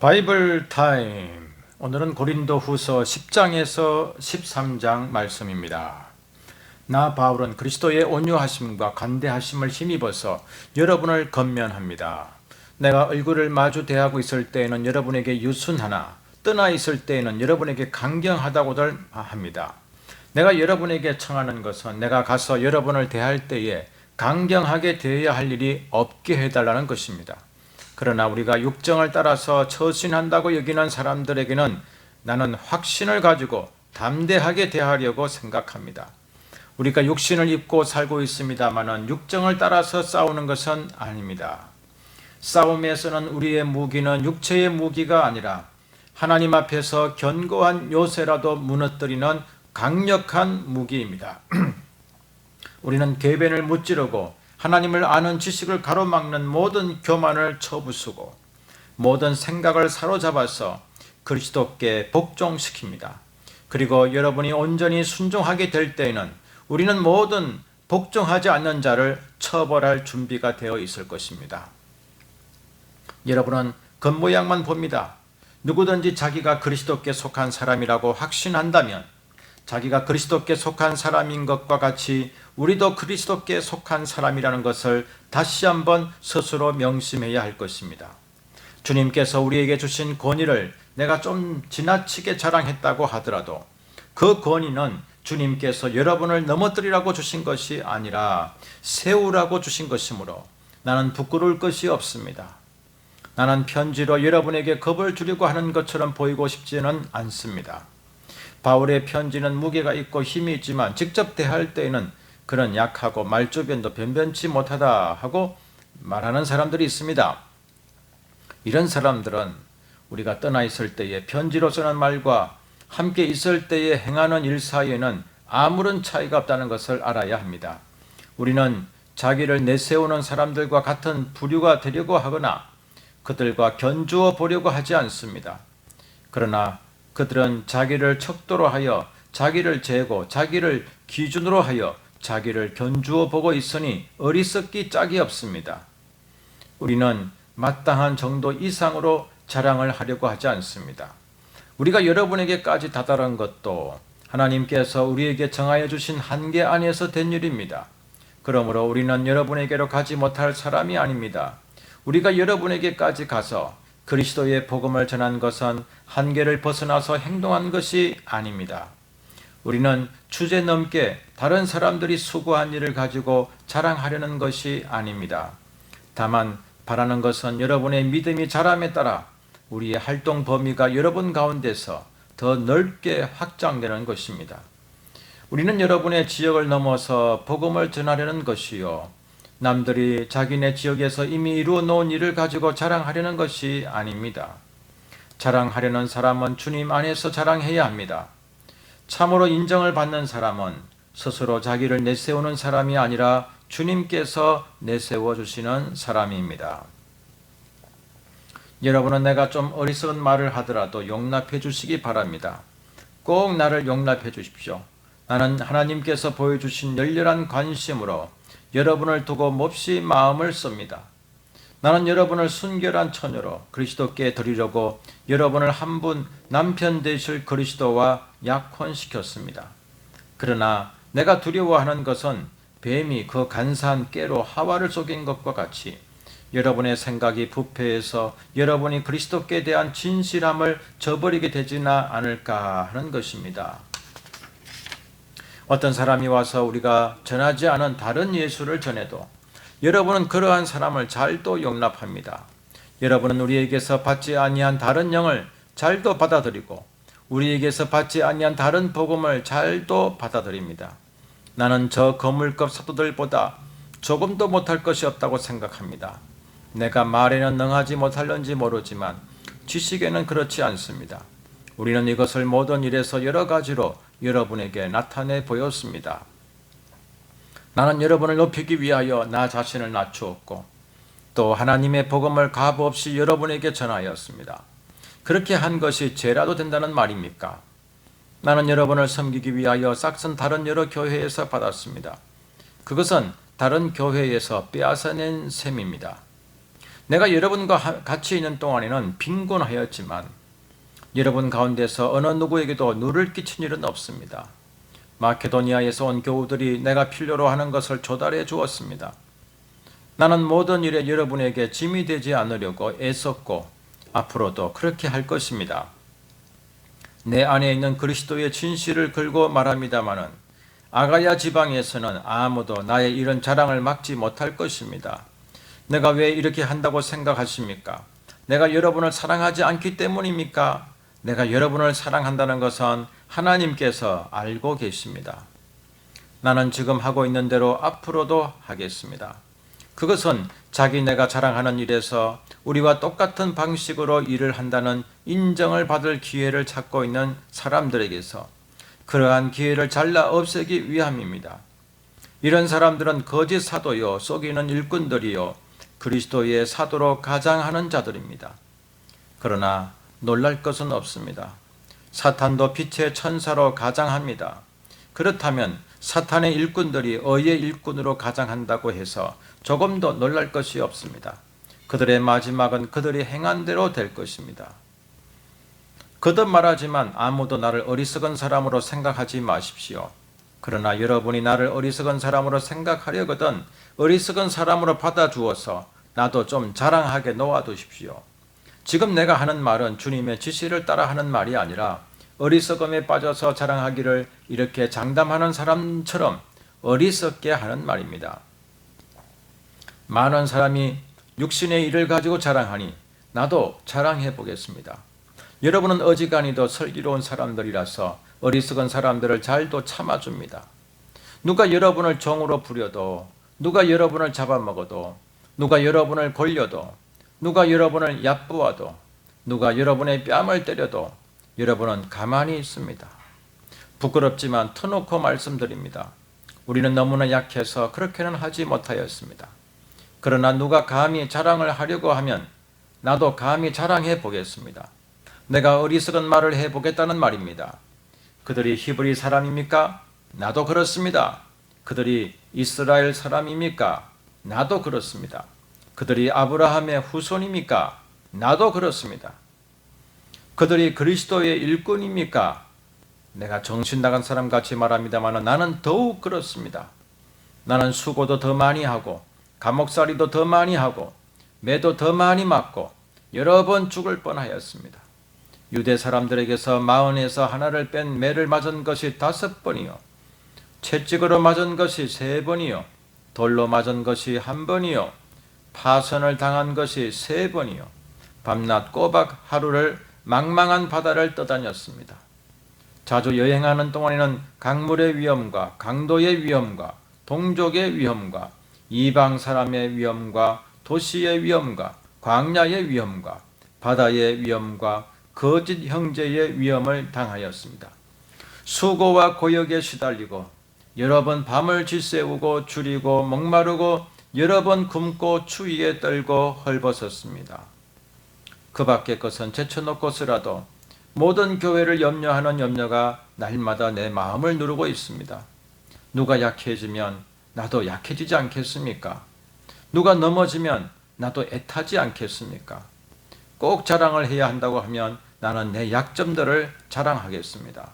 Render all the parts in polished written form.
바이블 타임. 오늘은 고린도후서 10장에서 13장 말씀입니다. 나 바울은 그리스도의 온유하심과 관대하심을 힘입어서 여러분을 권면합니다. 내가 얼굴을 마주 대하고 있을 때에는 여러분에게 유순하나 떠나 있을 때에는 여러분에게 강경하다고들 합니다. 내가 여러분에게 청하는 것은 내가 가서 여러분을 대할 때에 강경하게 대해야 할 일이 없게 해달라는 것입니다. 그러나 우리가 육정을 따라서 처신한다고 여기는 사람들에게는 나는 확신을 가지고 담대하게 대하려고 생각합니다. 우리가 육신을 입고 살고 있습니다마는 육정을 따라서 싸우는 것은 아닙니다. 싸움에서는 우리의 무기는 육체의 무기가 아니라 하나님 앞에서 견고한 요새라도 무너뜨리는 강력한 무기입니다. 우리는 궤변을 무찌르고 하나님을 아는 지식을 가로막는 모든 교만을 쳐부수고 모든 생각을 사로잡아서 그리스도께 복종시킵니다. 그리고 여러분이 온전히 순종하게 될 때에는 우리는 모든 복종하지 않는 자를 처벌할 준비가 되어 있을 것입니다. 여러분은 겉모양만 봅니다. 누구든지 자기가 그리스도께 속한 사람이라고 확신한다면 자기가 그리스도께 속한 사람인 것과 같이 우리도 그리스도께 속한 사람이라는 것을 다시 한번 스스로 명심해야 할 것입니다. 주님께서 우리에게 주신 권위를 내가 좀 지나치게 자랑했다고 하더라도 그 권위는 주님께서 여러분을 넘어뜨리라고 주신 것이 아니라 세우라고 주신 것이므로 나는 부끄러울 것이 없습니다. 나는 편지로 여러분에게 겁을 주려고 하는 것처럼 보이고 싶지는 않습니다. 바울의 편지는 무게가 있고 힘이 있지만 직접 대할 때에는 그런 약하고 말주변도 변변치 못하다 하고 말하는 사람들이 있습니다. 이런 사람들은 우리가 떠나 있을 때에 편지로 쓰는 말과 함께 있을 때에 행하는 일 사이에는 아무런 차이가 없다는 것을 알아야 합니다. 우리는 자기를 내세우는 사람들과 같은 부류가 되려고 하거나 그들과 견주어 보려고 하지 않습니다. 그러나 그들은 자기를 척도로 하여 자기를 재고 자기를 기준으로 하여 자기를 견주어 보고 있으니 어리석기 짝이 없습니다. 우리는 마땅한 정도 이상으로 자랑을 하려고 하지 않습니다. 우리가 여러분에게까지 다다른 것도 하나님께서 우리에게 정하여 주신 한계 안에서 된 일입니다. 그러므로 우리는 여러분에게로 가지 못할 사람이 아닙니다. 우리가 여러분에게까지 가서 그리스도의 복음을 전한 것은 한계를 벗어나서 행동한 것이 아닙니다. 우리는 주제넘게 다른 사람들이 수고한 일을 가지고 자랑하려는 것이 아닙니다. 다만 바라는 것은 여러분의 믿음이 자람에 따라 우리의 활동 범위가 여러분 가운데서 더 넓게 확장되는 것입니다. 우리는 여러분의 지역을 넘어서 복음을 전하려는 것이요, 남들이 자기네 지역에서 이미 이루어 놓은 일을 가지고 자랑하려는 것이 아닙니다. 자랑하려는 사람은 주님 안에서 자랑해야 합니다. 참으로 인정을 받는 사람은 스스로 자기를 내세우는 사람이 아니라 주님께서 내세워 주시는 사람입니다. 여러분은 내가 좀 어리석은 말을 하더라도 용납해 주시기 바랍니다. 꼭 나를 용납해 주십시오. 나는 하나님께서 보여주신 열렬한 관심으로 여러분을 두고 몹시 마음을 씁니다. 나는 여러분을 순결한 처녀로 그리스도께 드리려고 여러분을 한 분 남편 되실 그리스도와 약혼시켰습니다. 그러나 내가 두려워하는 것은 뱀이 그 간사한 깨로 하와를 속인 것과 같이 여러분의 생각이 부패해서 여러분이 그리스도께 대한 진실함을 저버리게 되지나 않을까 하는 것입니다. 어떤 사람이 와서 우리가 전하지 않은 다른 예수를 전해도 여러분은 그러한 사람을 잘도 용납합니다. 여러분은 우리에게서 받지 아니한 다른 영을 잘도 받아들이고 우리에게서 받지 아니한 다른 복음을 잘도 받아들입니다. 나는 저 거물급 사도들보다 조금도 못할 것이 없다고 생각합니다. 내가 말에는 능하지 못할는지 모르지만 지식에는 그렇지 않습니다. 우리는 이것을 모든 일에서 여러 가지로 여러분에게 나타내 보였습니다. 나는 여러분을 높이기 위하여 나 자신을 낮추었고 또 하나님의 복음을 값없이 여러분에게 전하였습니다. 그렇게 한 것이 죄라도 된다는 말입니까? 나는 여러분을 섬기기 위하여 싹슨 다른 여러 교회에서 받았습니다. 그것은 다른 교회에서 빼앗아낸 셈입니다. 내가 여러분과 같이 있는 동안에는 빈곤하였지만 여러분 가운데서 어느 누구에게도 누를 끼친 일은 없습니다. 마케도니아에서 온 교우들이 내가 필요로 하는 것을 조달해 주었습니다. 나는 모든 일에 여러분에게 짐이 되지 않으려고 애썼고 앞으로도 그렇게 할 것입니다. 내 안에 있는 그리스도의 진실을 걸고 말합니다마는 아가야 지방에서는 아무도 나의 이런 자랑을 막지 못할 것입니다. 내가 왜 이렇게 한다고 생각하십니까? 내가 여러분을 사랑하지 않기 때문입니까? 내가 여러분을 사랑한다는 것은 하나님께서 알고 계십니다. 나는 지금 하고 있는 대로 앞으로도 하겠습니다. 그것은 내가 자랑하는 일에서 우리와 똑같은 방식으로 일을 한다는 인정을 받을 기회를 찾고 있는 사람들에게서 그러한 기회를 잘라 없애기 위함입니다. 이런 사람들은 거짓 사도요, 속이는 일꾼들이요, 그리스도의 사도로 가장하는 자들입니다. 그러나 놀랄 것은 없습니다. 사탄도 빛의 천사로 가장합니다. 그렇다면 사탄의 일꾼들이 의의 일꾼으로 가장한다고 해서 조금도 놀랄 것이 없습니다. 그들의 마지막은 그들이 행한 대로 될 것입니다. 거듭 말하지만 아무도 나를 어리석은 사람으로 생각하지 마십시오. 그러나 여러분이 나를 어리석은 사람으로 생각하려거든 어리석은 사람으로 받아주어서 나도 좀 자랑하게 놓아두십시오. 지금 내가 하는 말은 주님의 지시를 따라하는 말이 아니라 어리석음에 빠져서 자랑하기를 이렇게 장담하는 사람처럼 어리석게 하는 말입니다. 많은 사람이 육신의 일을 가지고 자랑하니 나도 자랑해 보겠습니다. 여러분은 어지간히도 슬기로운 사람들이라서 어리석은 사람들을 잘도 참아줍니다. 누가 여러분을 종으로 부려도, 누가 여러분을 잡아먹어도, 누가 여러분을 골려도, 누가 여러분을 얕보아도, 누가 여러분의 뺨을 때려도 여러분은 가만히 있습니다. 부끄럽지만 터놓고 말씀드립니다. 우리는 너무나 약해서 그렇게는 하지 못하였습니다. 그러나 누가 감히 자랑을 하려고 하면 나도 감히 자랑해 보겠습니다. 내가 어리석은 말을 해보겠다는 말입니다. 그들이 히브리 사람입니까? 나도 그렇습니다. 그들이 이스라엘 사람입니까? 나도 그렇습니다. 그들이 아브라함의 후손입니까? 나도 그렇습니다. 그들이 그리스도의 일꾼입니까? 내가 정신 나간 사람 같이 말합니다만 나는 더욱 그렇습니다. 나는 수고도 더 많이 하고 감옥살이도 더 많이 하고 매도 더 많이 맞고 여러 번 죽을 뻔하였습니다. 유대 사람들에게서 마흔에서 하나를 뺀 매를 맞은 것이 5번이요, 채찍으로 맞은 것이 3번이요, 돌로 맞은 것이 1번이요, 파선을 당한 것이 3번이요, 밤낮 꼬박 하루를 망망한 바다를 떠다녔습니다. 자주 여행하는 동안에는 강물의 위험과 강도의 위험과 동족의 위험과 이방 사람의 위험과 도시의 위험과 광야의 위험과 바다의 위험과 거짓 형제의 위험을 당하였습니다. 수고와 고역에 시달리고 여러 번 밤을 지새우고 줄이고 목마르고 여러 번 굶고 추위에 떨고 헐벗었습니다. 그 밖의 것은 제쳐놓고서라도 모든 교회를 염려하는 염려가 날마다 내 마음을 누르고 있습니다. 누가 약해지면 나도 약해지지 않겠습니까? 누가 넘어지면 나도 애타지 않겠습니까? 꼭 자랑을 해야 한다고 하면 나는 내 약점들을 자랑하겠습니다.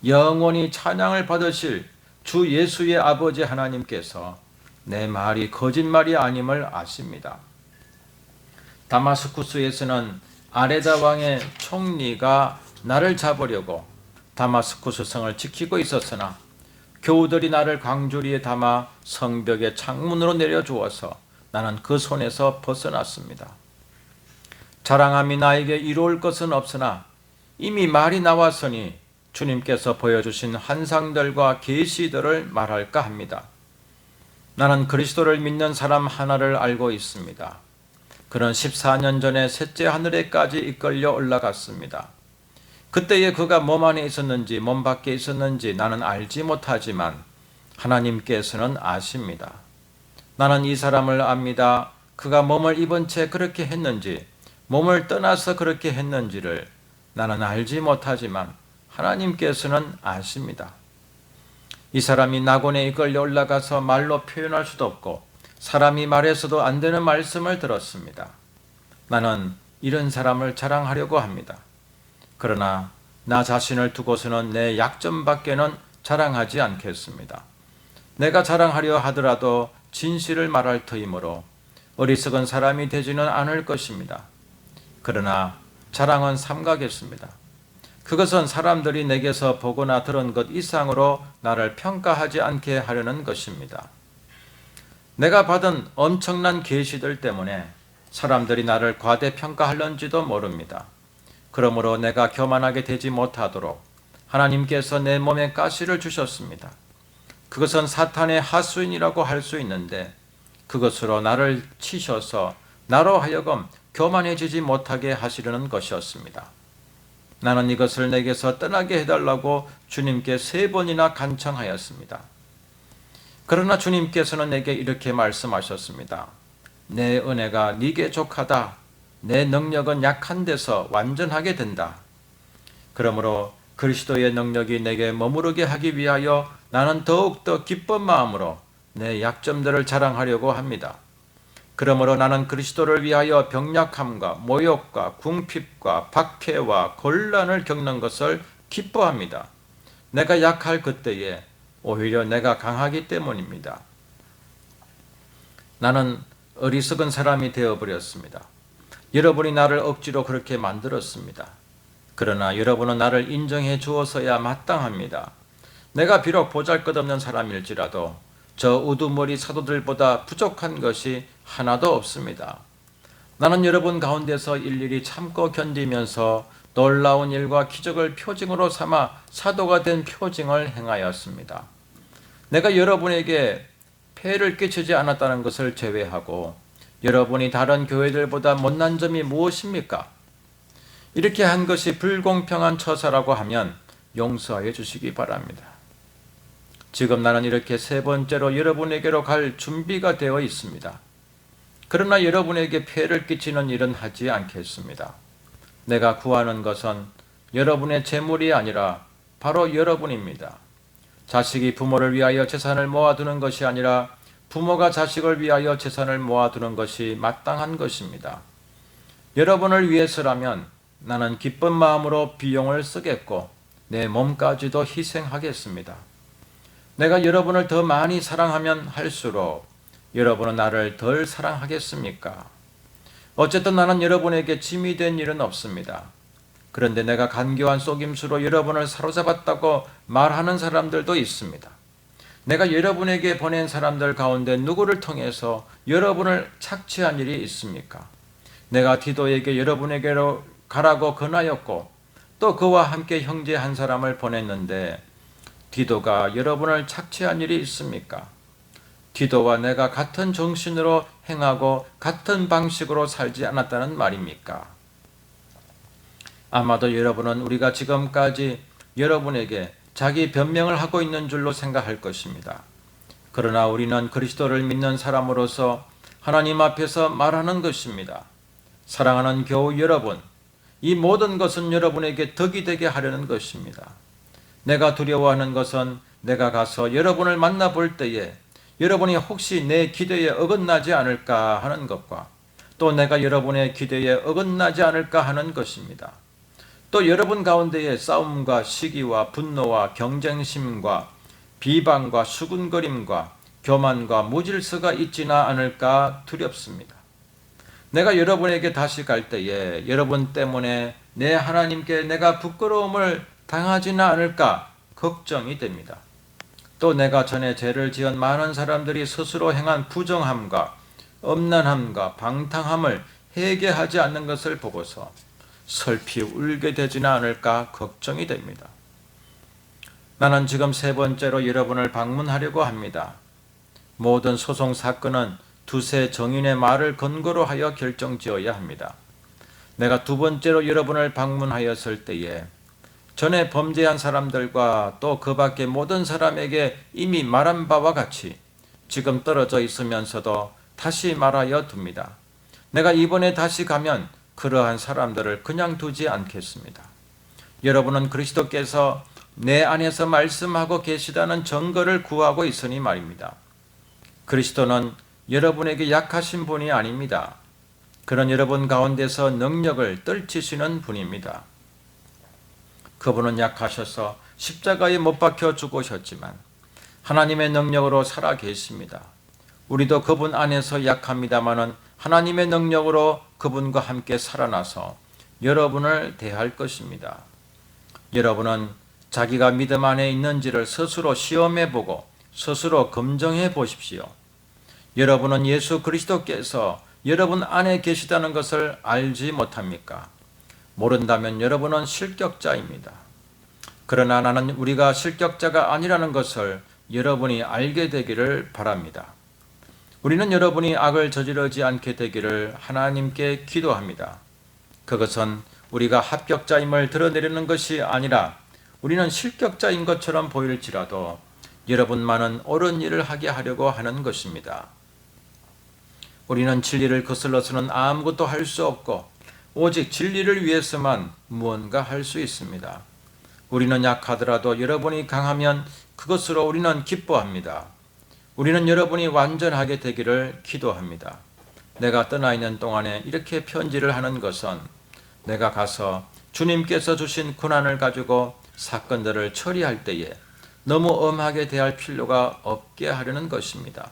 영원히 찬양을 받으실 주 예수의 아버지 하나님께서 내 말이 거짓말이 아님을 아십니다. 다마스쿠스에서는 아레다 왕의 총리가 나를 잡으려고 다마스쿠스 성을 지키고 있었으나 교우들이 나를 광주리에 담아 성벽의 창문으로 내려주어서 나는 그 손에서 벗어났습니다. 자랑함이 나에게 이루어올 것은 없으나 이미 말이 나왔으니 주님께서 보여주신 환상들과 계시들을 말할까 합니다. 나는 그리스도를 믿는 사람 하나를 알고 있습니다. 그는 14년 전에 셋째 하늘에까지 이끌려 올라갔습니다. 그때에 그가 몸 안에 있었는지 몸 밖에 있었는지 나는 알지 못하지만 하나님께서는 아십니다. 나는 이 사람을 압니다. 그가 몸을 입은 채 그렇게 했는지 몸을 떠나서 그렇게 했는지를 나는 알지 못하지만 하나님께서는 아십니다. 이 사람이 낙원에 이끌려 올라가서 말로 표현할 수도 없고 사람이 말해서도 안 되는 말씀을 들었습니다. 나는 이런 사람을 자랑하려고 합니다. 그러나 나 자신을 두고서는 내 약점밖에는 자랑하지 않겠습니다. 내가 자랑하려 하더라도 진실을 말할 터이므로 어리석은 사람이 되지는 않을 것입니다. 그러나 자랑은 삼가겠습니다. 그것은 사람들이 내게서 보거나 들은 것 이상으로 나를 평가하지 않게 하려는 것입니다. 내가 받은 엄청난 계시들 때문에 사람들이 나를 과대평가하려는지도 모릅니다. 그러므로 내가 교만하게 되지 못하도록 하나님께서 내 몸에 가시를 주셨습니다. 그것은 사탄의 하수인이라고 할 수 있는데 그것으로 나를 치셔서 나로 하여금 교만해지지 못하게 하시려는 것이었습니다. 나는 이것을 내게서 떠나게 해달라고 주님께 3번이나 간청하였습니다. 그러나 주님께서는 내게 이렇게 말씀하셨습니다. 내 은혜가 네게 족하다. 내 능력은 약한 데서 완전하게 된다. 그러므로 그리스도의 능력이 내게 머무르게 하기 위하여 나는 더욱더 기쁜 마음으로 내 약점들을 자랑하려고 합니다. 그러므로 나는 그리스도를 위하여 병약함과 모욕과 궁핍과 박해와 곤란을 겪는 것을 기뻐합니다. 내가 약할 그때에 오히려 내가 강하기 때문입니다. 나는 어리석은 사람이 되어버렸습니다. 여러분이 나를 억지로 그렇게 만들었습니다. 그러나 여러분은 나를 인정해 주어서야 마땅합니다. 내가 비록 보잘것없는 사람일지라도 저 우두머리 사도들보다 부족한 것이 하나도 없습니다. 나는 여러분 가운데서 일일이 참고 견디면서 놀라운 일과 기적을 표징으로 삼아 사도가 된 표징을 행하였습니다. 내가 여러분에게 폐해를 끼치지 않았다는 것을 제외하고 여러분이 다른 교회들보다 못난 점이 무엇입니까? 이렇게 한 것이 불공평한 처사라고 하면 용서하여 주시기 바랍니다. 지금 나는 이렇게 3번째로 여러분에게로 갈 준비가 되어 있습니다. 그러나 여러분에게 폐해를 끼치는 일은 하지 않겠습니다. 내가 구하는 것은 여러분의 재물이 아니라 바로 여러분입니다. 자식이 부모를 위하여 재산을 모아두는 것이 아니라 부모가 자식을 위하여 재산을 모아두는 것이 마땅한 것입니다. 여러분을 위해서라면 나는 기쁜 마음으로 비용을 쓰겠고 내 몸까지도 희생하겠습니다. 내가 여러분을 더 많이 사랑하면 할수록 여러분은 나를 덜 사랑하겠습니까? 어쨌든 나는 여러분에게 짐이 된 일은 없습니다. 그런데 내가 간교한 속임수로 여러분을 사로잡았다고 말하는 사람들도 있습니다. 내가 여러분에게 보낸 사람들 가운데 누구를 통해서 여러분을 착취한 일이 있습니까? 내가 디도에게 여러분에게로 가라고 권하였고 또 그와 함께 형제 한 사람을 보냈는데 디도가 여러분을 착취한 일이 있습니까? 디도와 내가 같은 정신으로 행하고 같은 방식으로 살지 않았다는 말입니까? 아마도 여러분은 우리가 지금까지 여러분에게 자기 변명을 하고 있는 줄로 생각할 것입니다. 그러나 우리는 그리스도를 믿는 사람으로서 하나님 앞에서 말하는 것입니다. 사랑하는 교우 여러분, 이 모든 것은 여러분에게 덕이 되게 하려는 것입니다. 내가 두려워하는 것은 내가 가서 여러분을 만나볼 때에 여러분이 혹시 내 기대에 어긋나지 않을까 하는 것과 또 내가 여러분의 기대에 어긋나지 않을까 하는 것입니다. 또 여러분 가운데에 싸움과 시기와 분노와 경쟁심과 비방과 수군거림과 교만과 무질서가 있지나 않을까 두렵습니다. 내가 여러분에게 다시 갈 때에 여러분 때문에 내 하나님께 내가 부끄러움을 당하지는 않을까 걱정이 됩니다. 또 내가 전에 죄를 지은 많은 사람들이 스스로 행한 부정함과 엄난함과 방탕함을 회개하지 않는 것을 보고서 슬피 울게 되지는 않을까 걱정이 됩니다. 나는 지금 3번째로 여러분을 방문하려고 합니다. 모든 소송 사건은 두세 정인의 말을 근거로 하여 결정지어야 합니다. 내가 2번째로 여러분을 방문하였을 때에 전에 범죄한 사람들과 또 그 밖의 모든 사람에게 이미 말한 바와 같이 지금 떨어져 있으면서도 다시 말하여 둡니다. 내가 이번에 다시 가면 그러한 사람들을 그냥 두지 않겠습니다. 여러분은 그리스도께서 내 안에서 말씀하고 계시다는 증거를 구하고 있으니 말입니다. 그리스도는 여러분에게 약하신 분이 아닙니다. 그런 여러분 가운데서 능력을 떨치시는 분입니다. 그분은 약하셔서 십자가에 못 박혀 죽으셨지만 하나님의 능력으로 살아 계십니다. 우리도 그분 안에서 약합니다마는 하나님의 능력으로 그분과 함께 살아나서 여러분을 대할 것입니다. 여러분은 자기가 믿음 안에 있는지를 스스로 시험해 보고 스스로 검증해 보십시오. 여러분은 예수 그리스도께서 여러분 안에 계시다는 것을 알지 못합니까? 모른다면 여러분은 실격자입니다. 그러나 나는 우리가 실격자가 아니라는 것을 여러분이 알게 되기를 바랍니다. 우리는 여러분이 악을 저지르지 않게 되기를 하나님께 기도합니다. 그것은 우리가 합격자임을 드러내려는 것이 아니라 우리는 실격자인 것처럼 보일지라도 여러분만은 옳은 일을 하게 하려고 하는 것입니다. 우리는 진리를 거슬러서는 아무것도 할 수 없고 오직 진리를 위해서만 무언가 할 수 있습니다. 우리는 약하더라도 여러분이 강하면 그것으로 우리는 기뻐합니다. 우리는 여러분이 완전하게 되기를 기도합니다. 내가 떠나 있는 동안에 이렇게 편지를 하는 것은 내가 가서 주님께서 주신 고난을 가지고 사건들을 처리할 때에 너무 엄하게 대할 필요가 없게 하려는 것입니다.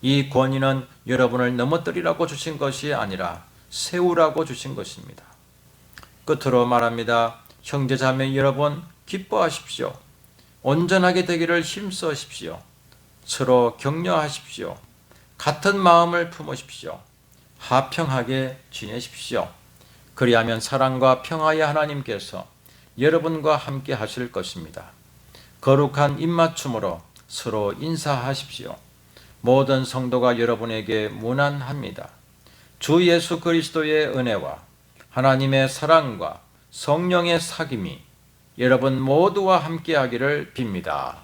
이 권위는 여러분을 넘어뜨리라고 주신 것이 아니라 세우라고 주신 것입니다. 끝으로 말합니다. 형제자매 여러분, 기뻐하십시오. 온전하게 되기를 힘써십시오. 서로 격려하십시오. 같은 마음을 품으십시오. 화평하게 지내십시오. 그리하면 사랑과 평화의 하나님께서 여러분과 함께 하실 것입니다. 거룩한 입맞춤으로 서로 인사하십시오. 모든 성도가 여러분에게 문안합니다. 주 예수 그리스도의 은혜와 하나님의 사랑과 성령의 사귐이 여러분 모두와 함께 하기를 빕니다.